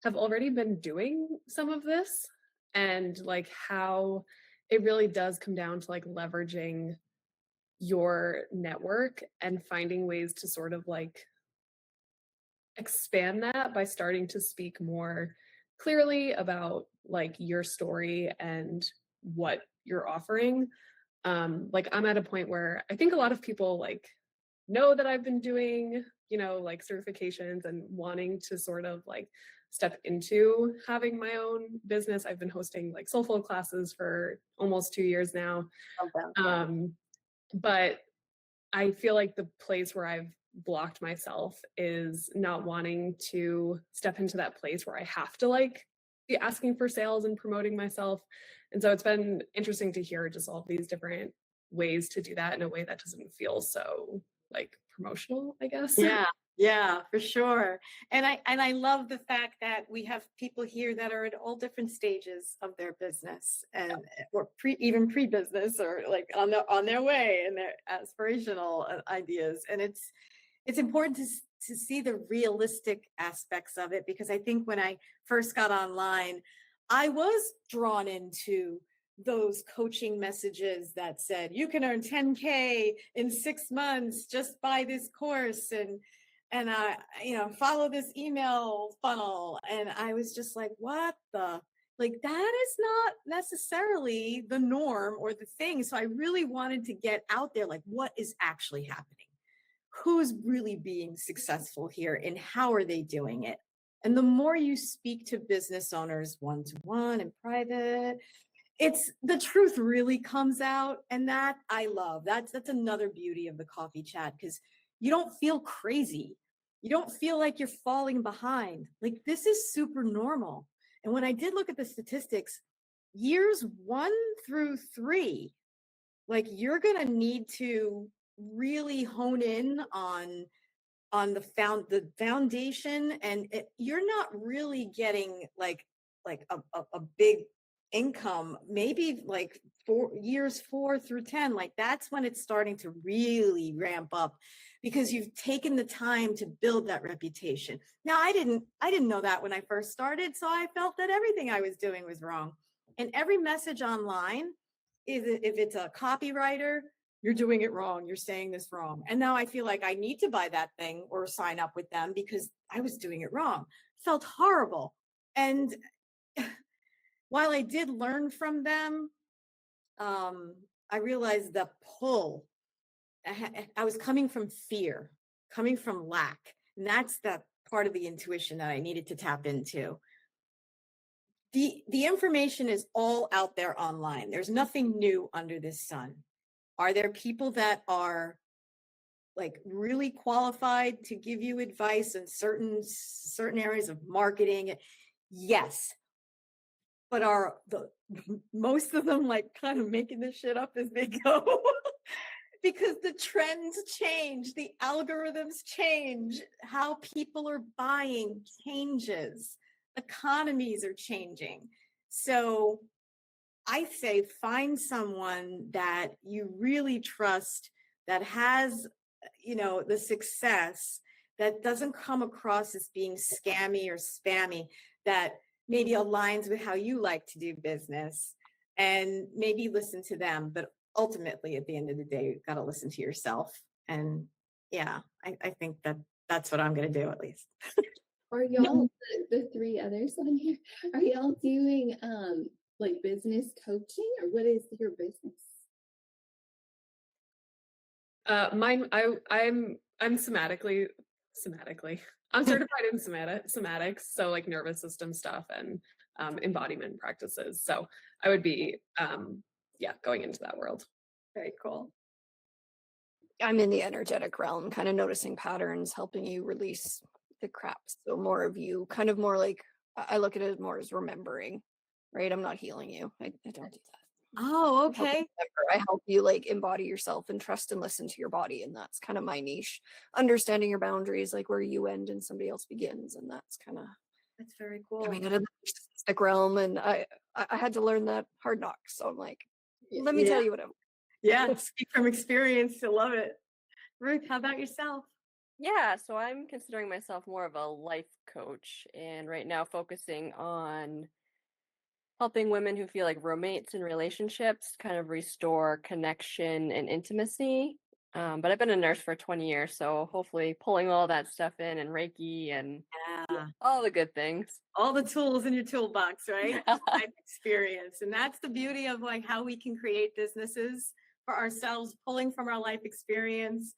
have already been doing some of this, and like how it really does come down to like leveraging your network and finding ways to sort of like expand that by starting to speak more clearly about like your story and what you're offering. Like I'm at a point where I think a lot of people like know that I've been doing, you know, like certifications and wanting to sort of like step into having my own business. I've been hosting like soulful classes for almost 2 years now. Love that. But I feel like the place where I've blocked myself is not wanting to step into that place where I have to like be asking for sales and promoting myself. And so it's been interesting to hear just all these different ways to do that in a way that doesn't feel so like promotional, I guess. Yeah, yeah, for sure. And I love the fact that we have people here that are at all different stages of their business and or even pre-business or like on their way and their aspirational ideas. And it's important to see the realistic aspects of it, because I think when I first got online, I was drawn into those coaching messages that said you can earn 10K in 6 months, just buy this course and follow this email funnel. And I was just like, what the, like, that is not necessarily the norm or the thing. So I really wanted to get out there, like, what is actually happening? Who's really being successful here and how are they doing it? And the more you speak to business owners one-to-one and private, it's the truth really comes out. And that I love. That's another beauty of the coffee chat, because you don't feel crazy. You don't feel like you're falling behind. Like, this is super normal. And when I did look at the statistics, years 1 through 3, like, you're gonna need to really hone in on the foundation, and you're not really getting like a big income, maybe like 4 years 4 through 10, like that's when it's starting to really ramp up, because you've taken the time to build that reputation. Now I didn't know that when I first started, so I felt that everything I was doing was wrong. And every message online, if it's a copywriter, you're doing it wrong, you're saying this wrong. And now I feel like I need to buy that thing or sign up with them because I was doing it wrong. Felt horrible. And while I did learn from them, I realized the pull. I was coming from fear, coming from lack. And that's the part of the intuition that I needed to tap into. The information is all out there online. There's nothing new under this sun. Are there people that are like really qualified to give you advice in certain areas of marketing? Yes. But are the most of them like kind of making this shit up as they go? Because the trends change, the algorithms change, how people are buying changes, economies are changing. So I say find someone that you really trust, that has, the success, that doesn't come across as being scammy or spammy, that maybe aligns with how you like to do business, and maybe listen to them. But ultimately, at the end of the day, you've got to listen to yourself. And yeah, I think that's what I'm going to do, at least. Are y'all the three others on here? Are y'all doing like business coaching, or what is your business? Mine, I'm somatically. I'm certified in somatics, so like nervous system stuff and embodiment practices. So I would be going into that world. Very cool. I'm in the energetic realm, kind of noticing patterns, helping you release the crap. So more of you, kind of more like, I look at it more as remembering, right? I'm not healing you. I don't do that. Oh, I help you okay. remember. I help you like embody yourself and trust and listen to your body. And that's kind of my niche. Understanding your boundaries, like where you end and somebody else begins. And that's kind of That's very cool. coming out of the narcissistic realm. And I had to learn that hard knocks. So I'm like, let me tell you what I'm. Yeah, speak from experience. I love it. Ruth, how about yourself? Yeah, so I'm considering myself more of a life coach and right now focusing on helping women who feel like roommates in relationships kind of restore connection and intimacy. But I've been a nurse for 20 years, so hopefully pulling all that stuff in and Reiki and Yeah. all the good things. All the tools in your toolbox, right? Life experience. And that's the beauty of like how we can create businesses for ourselves, pulling from our life experience.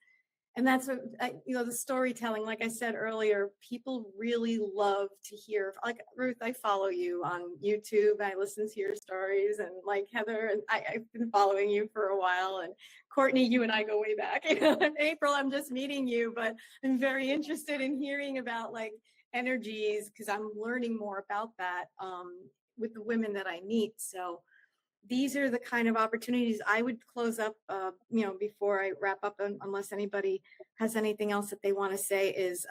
And that's what, the storytelling, like I said earlier, people really love to hear. Like Ruth, I follow you on YouTube. I listen to your stories, and like Heather, and I've been following you for a while. And Courtney, you and I go way back. In April, I'm just meeting you, but I'm very interested in hearing about like energies because I'm learning more about that with the women that I meet. So these are the kind of opportunities I would close up, before I wrap up, unless anybody has anything else that they want to say is,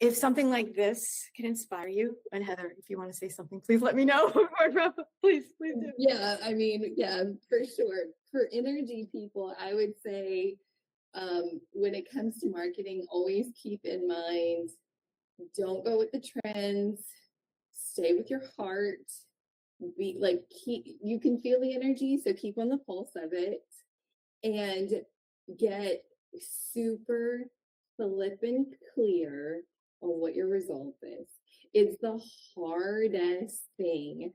if something like this can inspire you, and Heather, if you want to say something, please let me know. Please do. Yeah, I mean, yeah, for sure. For energy people, I would say when it comes to marketing, always keep in mind, don't go with the trends, stay with your heart, be like, you can feel the energy, so keep on the pulse of it and get super flippin' clear on what your result is. It's the hardest thing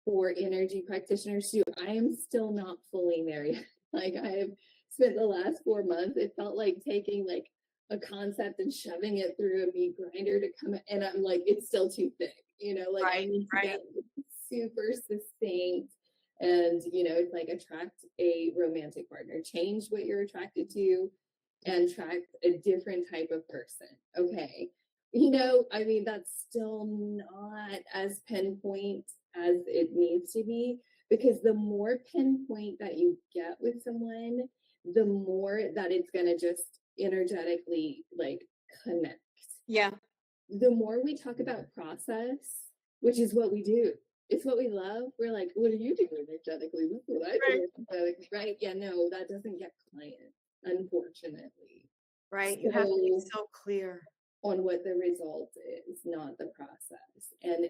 for energy practitioners to do. I am still not fully there yet. Like I have spent the last 4 months, it felt like taking like a concept and shoving it through a meat grinder to come, and I'm like, it's still too thick, like I Right, need to right. get super succinct. And it's like attract a romantic partner, change what you're attracted to and attract a different type of person. Okay. I mean, that's still not as pinpoint as it needs to be, because the more pinpoint that you get with someone, the more that it's going to just energetically like connect. Yeah, The more we talk about process, which is what we do, it's what we love. We're like, what do you do energetically? This is what I do energetically, right? Yeah, no, that doesn't get clients, unfortunately. right. You have to be So so clear. on what the result is, not the process. And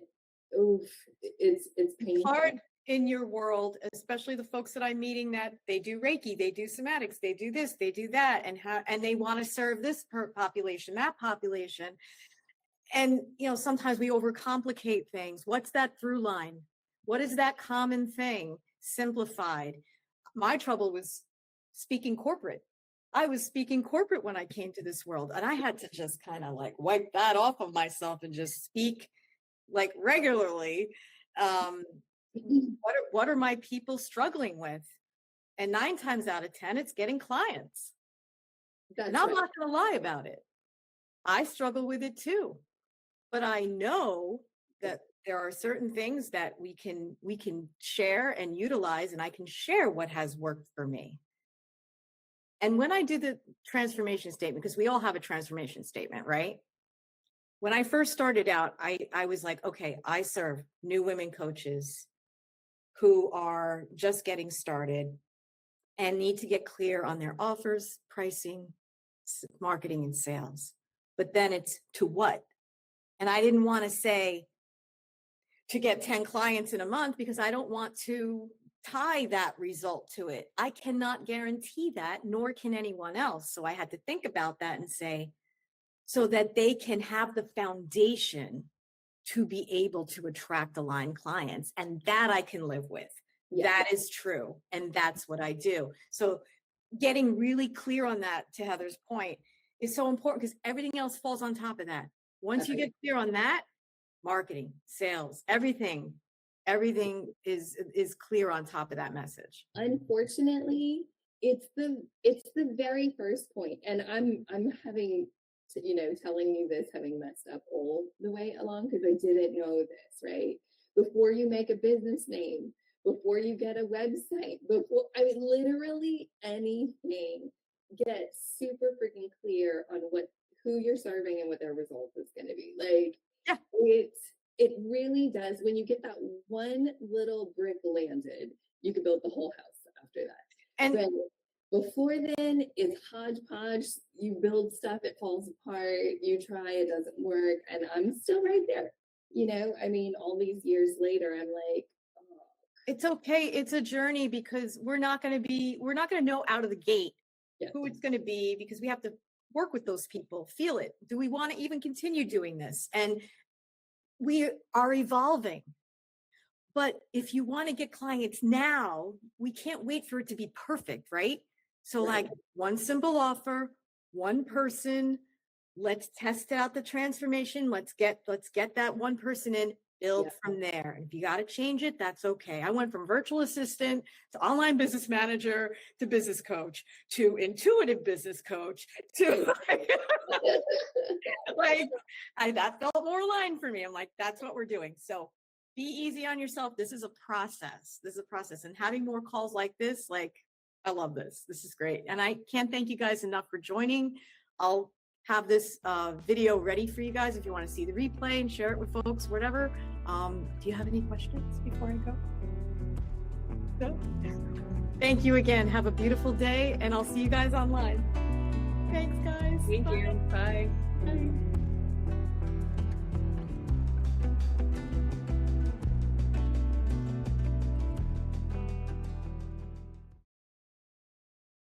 oof, it's painful. Hard in your world, especially the folks that I'm meeting that they do Reiki, they do somatics, they do this, they do that, and they want to serve this population, that population. And sometimes we overcomplicate things. What's that through line? What is that common thing simplified? My trouble was speaking corporate. I was speaking corporate when I came to this world, and I had to just kind of like wipe that off of myself and just speak like regularly. What are my people struggling with? And 9 times out of 10, it's getting clients. And I'm not going to lie about it. I struggle with it too. But I know that there are certain things that we can share and utilize, and I can share what has worked for me. And when I do the transformation statement, because we all have a transformation statement, right? When I first started out, I was like, okay, I serve new women coaches who are just getting started and need to get clear on their offers, pricing, marketing, and sales. But then it's to what? And I didn't want to say to get 10 clients in a month because I don't want to tie that result to it. I cannot guarantee that, nor can anyone else. So I had to think about that and say, so that they can have the foundation to be able to attract aligned clients. And that I can live with. Yeah. That is true. And that's what I do. So getting really clear on that, to Heather's point, is so important because everything else falls on top of that. Once you get clear on that, marketing, sales, everything is clear on top of that message. Unfortunately, it's the very first point, and I'm having to, telling you this, having messed up all the way along because I didn't know this, right? Before you make a business name, before you get a website, before literally anything, get super freaking clear on who you're serving and what their result is going to be. Like, yeah, it really does. When you get that one little brick landed, you can build the whole house after that. And but Before then, it's hodgepodge. You build stuff, it falls apart. You try, it doesn't work. And I'm still right there. I mean, all these years later, I'm like, oh, It's okay. It's a journey because we're not going to know out of the gate yeah. who it's going to be, because we have to work with those people, feel it. Do we want to even continue doing this? And we are evolving. But if you want to get clients now, we can't wait for it to be perfect, right? So Right. like one simple offer, one person, let's test out the transformation. Let's get that one person in, build Yeah. from there. And if you got to change it, that's okay. I went from virtual assistant to online business manager to business coach to intuitive business coach to that felt more aligned for me. I'm like, that's what we're doing. So be easy on yourself. This is a process. And having more calls like this, I love this. This is great. And I can't thank you guys enough for joining. I'll have this video ready for you guys if you want to see the replay and share it with folks, whatever. Do you have any questions before I go? No? Thank you again. Have a beautiful day, and I'll see you guys online. Thanks, guys. Thank you. Bye. Bye.